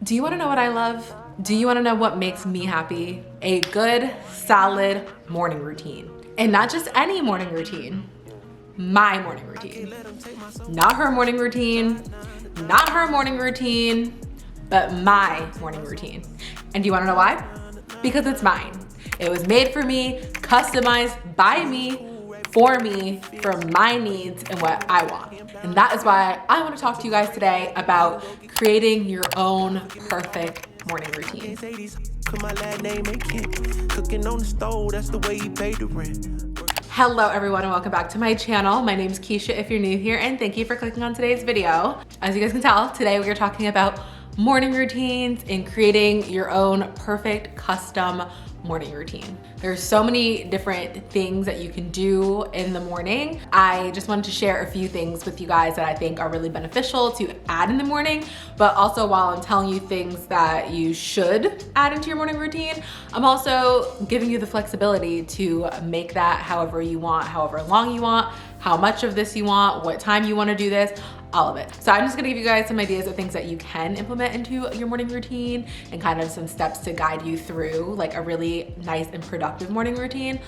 Do you want to know what I love? Do you want to know what makes me happy? A good, solid morning routine. And not just any morning routine, my morning routine. Not her morning routine, not her morning routine, but my morning routine. And do you want to know why? Because it's mine. It was made for me, customized by me, for my needs and what I want. And that is why I want to talk to you guys today about creating your own perfect morning routine. Hello everyone and welcome back to my channel. My name is Keisha if you're new here, and thank you for clicking on today's video. As you guys can tell, today we are talking about morning routines and creating your own perfect custom morning routine. There's so many different things that you can do in the morning. I just wanted to share a few things with you guys that I think are really beneficial to add in the morning, but also while I'm telling you things that you should add into your morning routine, I'm also giving you the flexibility to make that however you want, however long you want, how much of this you want, what time you want to do this, all of it. So I'm just gonna give you guys some ideas of things that you can implement into your morning routine and kind of some steps to guide you through like a really nice and productive morning routine,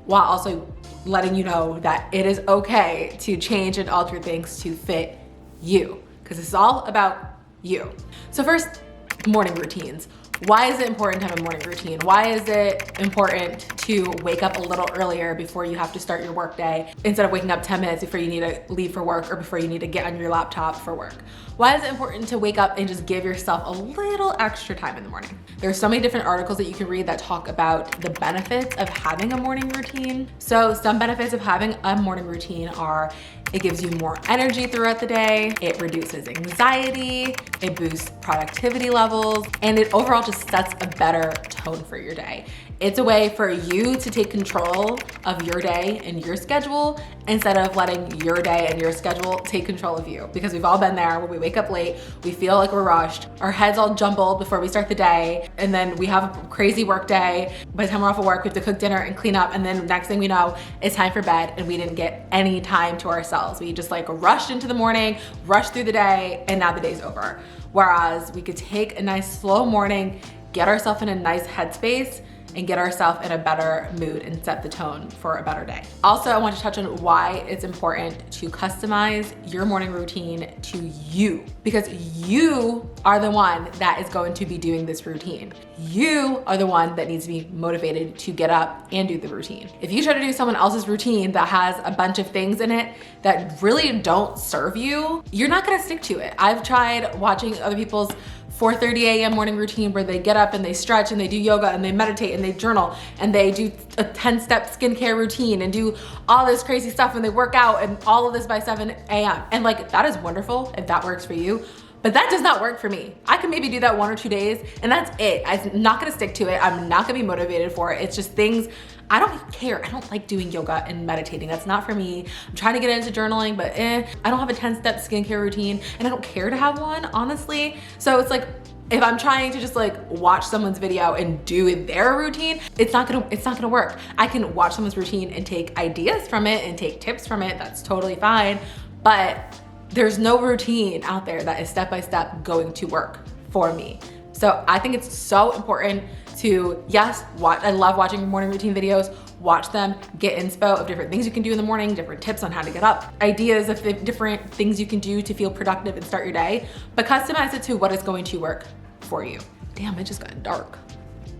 while also letting you know that it is okay to change and alter things to fit you, because it's all about you. So first, morning routines. Why is it important to have a morning routine? Why is it important to wake up a little earlier before you have to start your work day instead of waking up 10 minutes before you need to leave for work or before you need to get on your laptop for work? Why is it important to wake up and just give yourself a little extra time in the morning? There's so many different articles that you can read that talk about the benefits of having a morning routine. So some benefits of having a morning routine are it gives you more energy throughout the day, it reduces anxiety, it boosts productivity levels, and it overall just sets a better tone for your day. It's a way for you to take control of your day and your schedule instead of letting your day and your schedule take control of you. Because we've all been there when we wake up late, we feel like we're rushed, our heads all jumbled before we start the day, and then we have a crazy work day. By the time we're off of work, we have to cook dinner and clean up, and then next thing we know, it's time for bed and we didn't get any time to ourselves. We just like rushed into the morning, rushed through the day, and now the day's over. Whereas we could take a nice slow morning, get ourselves in a nice headspace, and get ourselves in a better mood and set the tone for a better day. Also, I want to touch on why it's important to customize your morning routine to you, because you are the one that is going to be doing this routine. You are the one that needs to be motivated to get up and do the routine. If you try to do someone else's routine that has a bunch of things in it that really don't serve you, you're not gonna stick to it. I've tried watching other people's 4:30 a.m. morning routine where they get up and they stretch and they do yoga and they meditate and they journal and they do a 10-step skincare routine and do all this crazy stuff and they work out and all of this by 7 a.m. And like, that is wonderful if that works for you, but that does not work for me. I can maybe do that 1 or 2 days and that's it. I'm not gonna stick to it. I'm not gonna be motivated for it. It's just things, I don't care. I don't like doing yoga and meditating. That's not for me. I'm trying to get into journaling, but I don't have a 10-step skincare routine and I don't care to have one, honestly. So it's like, if I'm trying to just like watch someone's video and do their routine, it's not gonna work. I can watch someone's routine and take ideas from it and take tips from it. That's totally fine. But there's no routine out there that is step-by-step going to work for me. So I think it's so important to, yes, watch. I love watching morning routine videos. Watch them, get inspo of different things you can do in the morning, different tips on how to get up, ideas of different things you can do to feel productive and start your day, but customize it to what is going to work for you. Damn, it just got dark.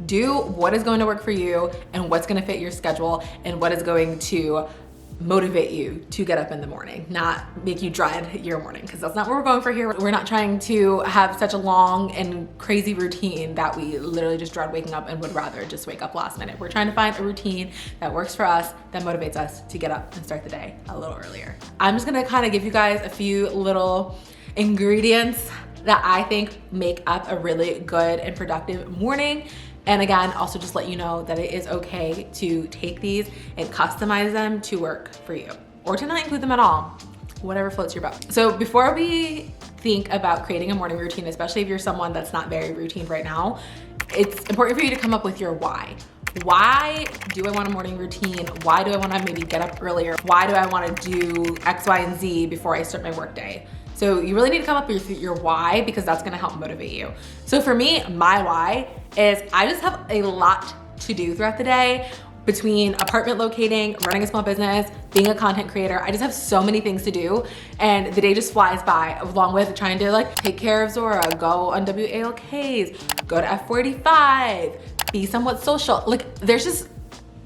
Do what is going to work for you and what's gonna fit your schedule and what is going to motivate you to get up in the morning, not make you dread your morning, because that's not what we're going for here. We're not trying to have such a long and crazy routine that we literally just dread waking up and would rather just wake up last minute. We're trying to find a routine that works for us, that motivates us to get up and start the day a little earlier. I'm just gonna kind of give you guys a few little ingredients that I think make up a really good and productive morning. And again, also just let you know that it is okay to take these and customize them to work for you, or to not include them at all, whatever floats your boat. So before we think about creating a morning routine, especially if you're someone that's not very routine right now, it's important for you to come up with your why. Why do I want a morning routine? Why do I want to maybe get up earlier? Why do I want to do X, Y, and Z before I start my work day? So you really need to come up with your why, because that's gonna help motivate you. So for me, my why is I just have a lot to do throughout the day. Between apartment locating, running a small business, being a content creator, I just have so many things to do, and the day just flies by, along with trying to like take care of Zora, go on WALKs, go to F45, be somewhat social. Like there's just,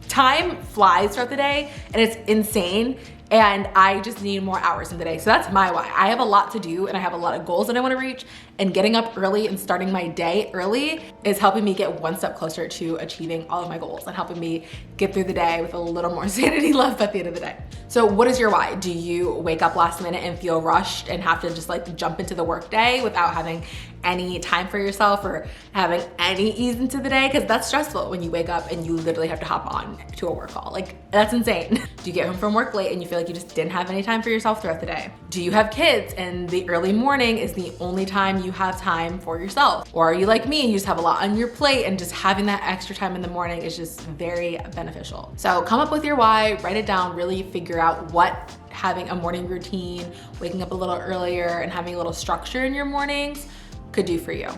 time flies throughout the day and it's insane. And I just need more hours in the day. So that's my why. I have a lot to do and I have a lot of goals that I wanna reach, and getting up early and starting my day early is helping me get one step closer to achieving all of my goals and helping me get through the day with a little more sanity left at the end of the day. So what is your why? Do you wake up last minute and feel rushed and have to just like jump into the work day without having any time for yourself or having any ease into the day? Because that's stressful when you wake up and you literally have to hop on to a work call. Like that's insane. Do you get home from work late and you feel like you just didn't have any time for yourself throughout the day? Do you have kids and the early morning is the only time you have time for yourself? Or are you like me and you just have a lot on your plate, and just having that extra time in the morning is just very beneficial? So come up with your why, write it down, really figure out what having a morning routine, waking up a little earlier and having a little structure in your mornings could do for you.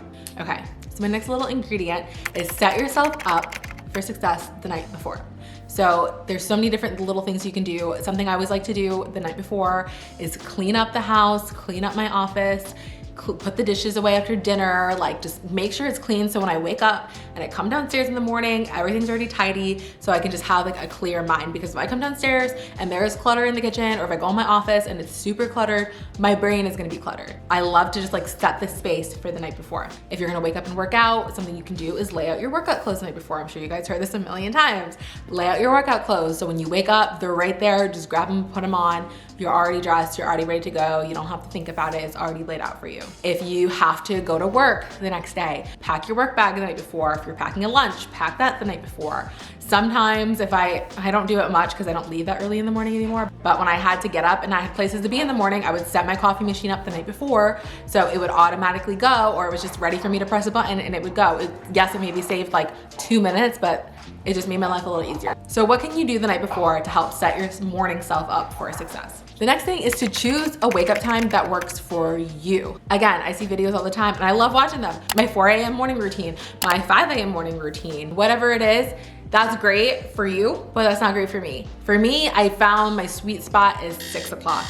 Okay, so my next little ingredient is set yourself up for success the night before. So there's so many different little things you can do. Something I always like to do the night before is clean up the house, clean up my office, put the dishes away after dinner, like just make sure it's clean, so when I wake up and I come downstairs in the morning, everything's already tidy, so I can just have like a clear mind. Because if I come downstairs and there's clutter in the kitchen, or if I go in my office and it's super cluttered, my brain is gonna be cluttered. I love to just like set the space for the night before. If you're gonna wake up and work out, something you can do is lay out your workout clothes the night before. I'm sure you guys heard this a million times. Lay out your workout clothes, so when you wake up, they're right there, just grab them, put them on. You're already dressed, you're already ready to go. You don't have to think about it, it's already laid out for you. If you have to go to work the next day, pack your work bag the night before. If you're packing a lunch, pack that the night before. Sometimes if I don't do it much because I don't leave that early in the morning anymore, but when I had to get up and I had places to be in the morning, I would set my coffee machine up the night before, so it would automatically go, or it was just ready for me to press a button and it would go. Yes, it maybe saved like 2 minutes, but it just made my life a little easier. So what can you do the night before to help set your morning self up for success? The next thing is to choose a wake up time that works for you. Again, I see videos all the time and I love watching them. My 4 a.m. morning routine, my 5 a.m. morning routine, whatever it is, that's great for you, but that's not great for me. For me, I found my sweet spot is 6 o'clock.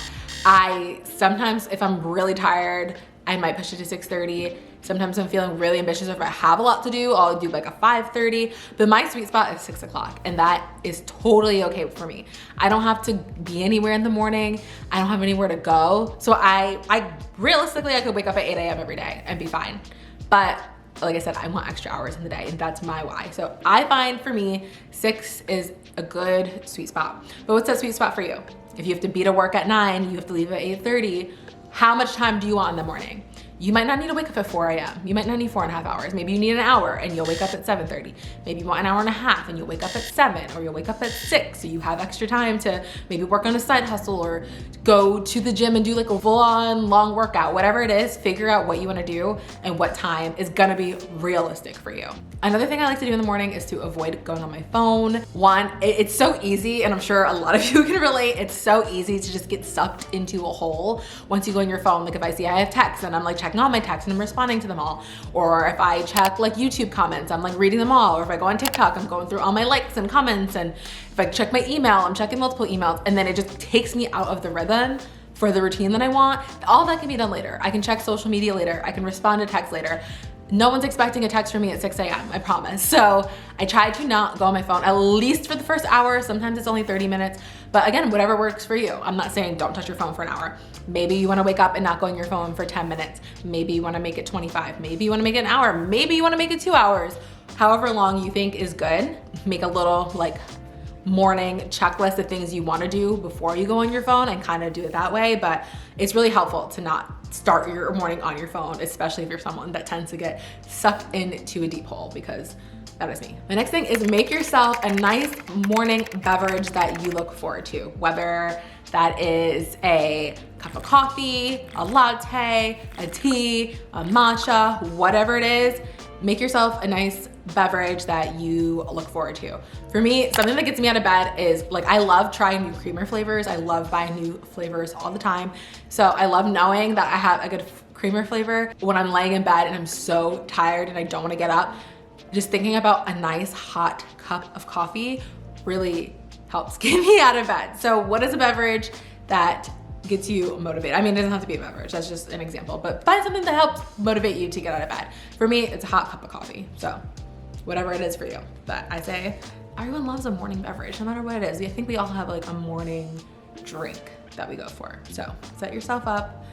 I sometimes, if I'm really tired, I might push it to 6:30. Sometimes I'm feeling really ambitious. If I have a lot to do, I'll do like a 5:30, but my sweet spot is 6 o'clock, and that is totally okay for me. I don't have to be anywhere in the morning. I don't have anywhere to go. So I realistically, I could wake up at 8 a.m. every day and be fine. But like I said, I want extra hours in the day, and that's my why. So I find for me, 6 is a good sweet spot. But what's that sweet spot for you? If you have to be to work at 9, you have to leave at 8:30, how much time do you want in the morning? You might not need to wake up at 4 a.m. You might not need 4.5 hours. Maybe you need an hour and you'll wake up at 7:30. Maybe you want an hour and a half and you'll wake up at 7, or you'll wake up at 6, so you have extra time to maybe work on a side hustle or go to the gym and do like a full-on long workout. Whatever it is, figure out what you wanna do and what time is gonna be realistic for you. Another thing I like to do in the morning is to avoid going on my phone. One, it's so easy, and I'm sure a lot of you can relate, it's so easy to just get sucked into a hole once you go on your phone. Like if I see I have texts and I'm like checking all my texts and I'm responding to them all. Or if I check like YouTube comments, I'm like reading them all. Or if I go on TikTok, I'm going through all my likes and comments. And if I check my email, I'm checking multiple emails, and then it just takes me out of the rhythm for the routine that I want. All that can be done later. I can check social media later. I can respond to text later. No one's expecting a text from me at 6 a.m., I promise. So I try to not go on my phone, at least for the first hour. Sometimes it's only 30 minutes. But again, whatever works for you. I'm not saying don't touch your phone for an hour. Maybe you wanna wake up and not go on your phone for 10 minutes. Maybe you wanna make it 25. Maybe you wanna make it an hour. Maybe you wanna make it 2 hours. However long you think is good. Make a little like morning checklist of things you wanna do before you go on your phone and kind of do it that way. But it's really helpful to not start your morning on your phone, especially if you're someone that tends to get sucked into a deep hole, because that is me. The next thing is make yourself a nice morning beverage that you look forward to, whether that is a cup of coffee, a latte, a tea, a matcha, whatever it is. make yourself a nice beverage that you look forward to. For me, something that gets me out of bed is like, I love trying new creamer flavors. I love buying new flavors all the time. So I love knowing that I have a good creamer flavor when I'm laying in bed and I'm so tired and I don't want to get up. Just thinking about a nice hot cup of coffee really helps get me out of bed. So what is a beverage that gets you motivated? I mean, it doesn't have to be a beverage, that's just an example, but find something that helps motivate you to get out of bed. For me, it's a hot cup of coffee. So whatever it is for you. But I say everyone loves a morning beverage, no matter what it is. I think we all have like a morning drink that we go for. So set yourself up,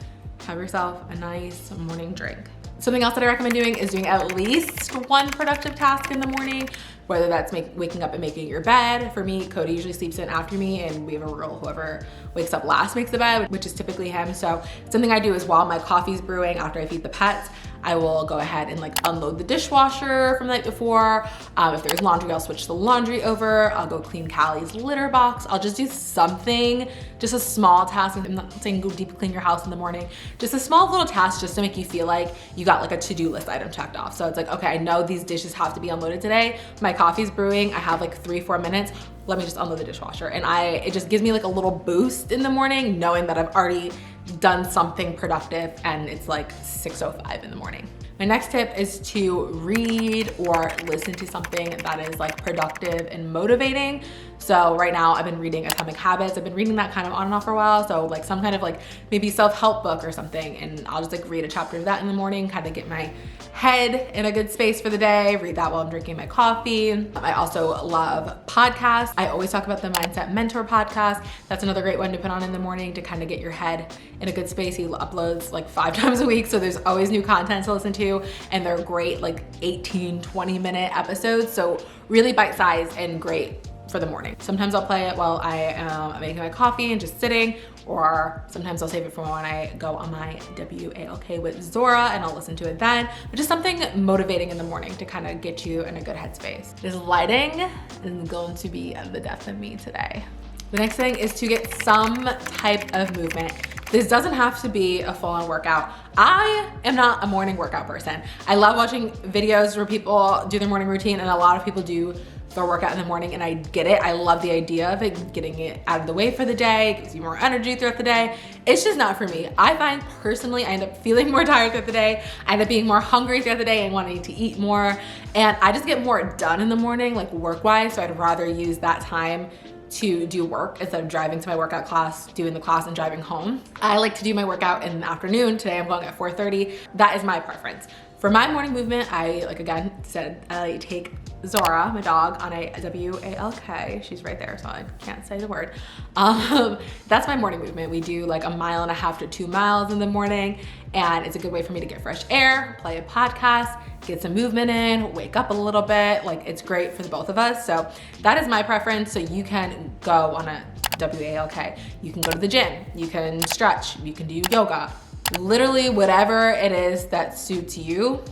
have yourself a nice morning drink. Something else that I recommend doing is doing at least one productive task in the morning, whether that's waking up and making your bed. For me, Cody usually sleeps in after me, and we have a rule, whoever wakes up last makes the bed, which is typically him. So something I do is while my coffee's brewing after I feed the pets, I will go ahead and like unload the dishwasher from the night before. If there's laundry, I'll switch the laundry over. I'll go clean Callie's litter box. I'll just do something, just a small task. I'm not saying go deep clean your house in the morning, just a small little task just to make you feel like you got like a to-do list item checked off. So it's like, okay, I know these dishes have to be unloaded today. My coffee's brewing. I have like 3-4 minutes. Let me just unload the dishwasher. And it just gives me like a little boost in the morning knowing that I've already done something productive and it's like 6:05 in the morning. My next tip is to read or listen to something that is like productive and motivating. So right now I've been reading Atomic Habits. I've been reading that kind of on and off for a while. So like some kind of like maybe self-help book or something. And I'll just like read a chapter of that in the morning, kind of get my head in a good space for the day, read that while I'm drinking my coffee. I also love podcasts. I always talk about the Mindset Mentor podcast. That's another great one to put on in the morning to kind of get your head in a good space. He uploads like 5 times a week. So there's always new content to listen to, and they're great, like 18-20 minute episodes. So really bite-sized and great for the morning. Sometimes I'll play it while I am making my coffee and just sitting, or sometimes I'll save it for when I go on my WALK with Zora and I'll listen to it then. But just something motivating in the morning to kind of get you in a good headspace. This lighting is going to be the death of me today. The next thing is to get some type of movement. This doesn't have to be a full-on workout. I am not a morning workout person. I love watching videos where people do their morning routine, and a lot of people do their workout in the morning, and I get it. I love the idea of it, getting it out of the way for the day, gives you more energy throughout the day. It's just not for me. I find personally I end up feeling more tired throughout the day. I end up being more hungry throughout the day and wanting to eat more. And I just get more done in the morning, like work-wise, so I'd rather use that time to do work instead of driving to my workout class, doing the class and driving home. I like to do my workout in the afternoon. Today I'm going at 4:30. That is my preference. For my morning movement, I, like again said, I take Zora, my dog, on a WALK. She's right there, so I can't say the word. That's my morning movement. We do like 1.5 miles to 2 miles in the morning, and it's a good way for me to get fresh air, play a podcast, get some movement in, wake up a little bit. Like, it's great for the both of us. So that is my preference. So you can go on a WALK. You can go to the gym, you can stretch, you can do yoga. Literally whatever it is that suits you,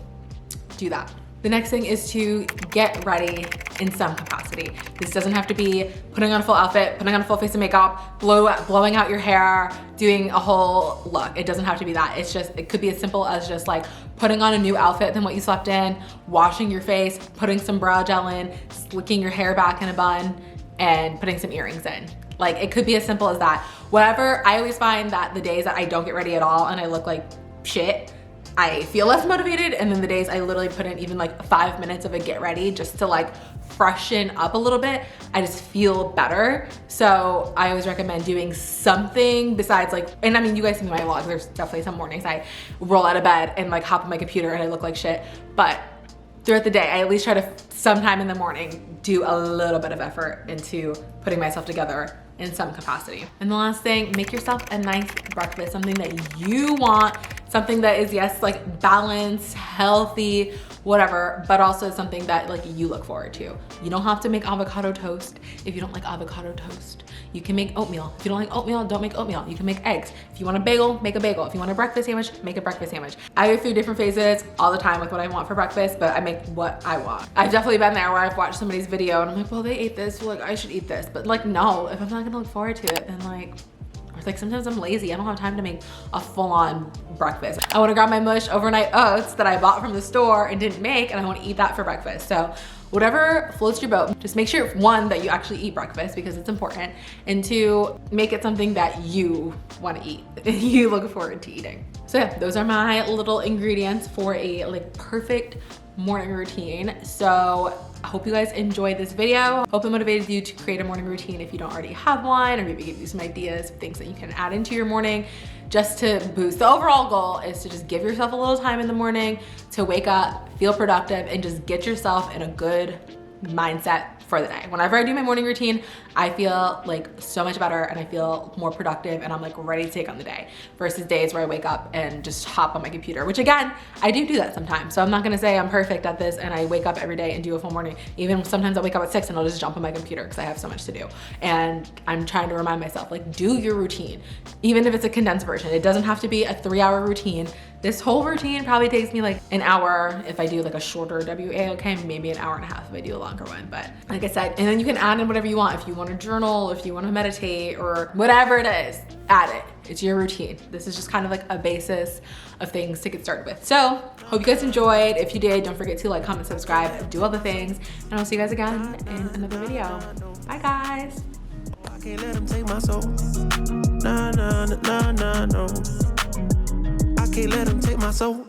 do that. The next thing is to get ready in some capacity. This doesn't have to be putting on a full outfit, putting on a full face of makeup, blowing out your hair, doing a whole look. It doesn't have to be that. It's just, it could be as simple as just like putting on a new outfit than what you slept in, washing your face, putting some brow gel in, slicking your hair back in a bun, and putting some earrings in. Like, it could be as simple as that. Whatever, I always find that the days that I don't get ready at all and I look like shit, I feel less motivated, and then the days I literally put in even like 5 minutes of a get ready just to like freshen up a little bit, I just feel better. So I always recommend doing something besides like, and I mean, you guys see my vlogs, there's definitely some mornings I roll out of bed and like hop on my computer and I look like shit, but throughout the day, I at least try to sometime in the morning do a little bit of effort into putting myself together in some capacity. And the last thing, make yourself a nice breakfast, something that you want, something that is, yes, like balanced, healthy, whatever, but also something that like you look forward to. You don't have to make avocado toast if you don't like avocado toast. You can make oatmeal. If you don't like oatmeal, don't make oatmeal. You can make eggs. If you want a bagel, make a bagel. If you want a breakfast sandwich, make a breakfast sandwich. I go through different phases all the time with what I want for breakfast, but I make what I want. I've definitely been there where I've watched somebody's video and I'm like, well, they ate this, so like I should eat this. But like, no, if I'm not gonna look forward to it, then like, It's like sometimes I'm lazy. I don't have time to make a full-on breakfast. I wanna grab my mush overnight oats that I bought from the store and didn't make, and I wanna eat that for breakfast. So whatever floats your boat, just make sure, one, that you actually eat breakfast because it's important, and two, make it something that you wanna eat, you look forward to eating. So yeah, those are my little ingredients for a like perfect morning routine. So I hope you guys enjoyed this video. Hope it motivated you to create a morning routine if you don't already have one, or maybe give you some ideas of things that you can add into your morning just to boost. The overall goal is to just give yourself a little time in the morning to wake up, feel productive, and just get yourself in a good mindset for the day. Whenever I do my morning routine, I feel like so much better and I feel more productive and I'm like ready to take on the day versus days where I wake up and just hop on my computer, which again, I do that sometimes. So I'm not gonna say I'm perfect at this and I wake up every day and do a full morning. Even sometimes I'll wake up at 6 and I'll just jump on my computer because I have so much to do. And I'm trying to remind myself, like, do your routine. Even if it's a condensed version, it doesn't have to be a 3-hour routine. This whole routine probably takes me like an hour if I do like a shorter WA, okay, maybe an hour and a half if I do a longer one. But like I said, and then you can add in whatever you want. If you want to journal, if you want to meditate, or whatever it is, add it. It's your routine. This is just kind of like a basis of things to get started with. So hope you guys enjoyed. If you did, don't forget to like, comment, subscribe, do all the things, and I'll see you guys again in another video. Bye guys. I can't let them take my soul. Nah, nah, nah, nah, no. I can't let them take my soul.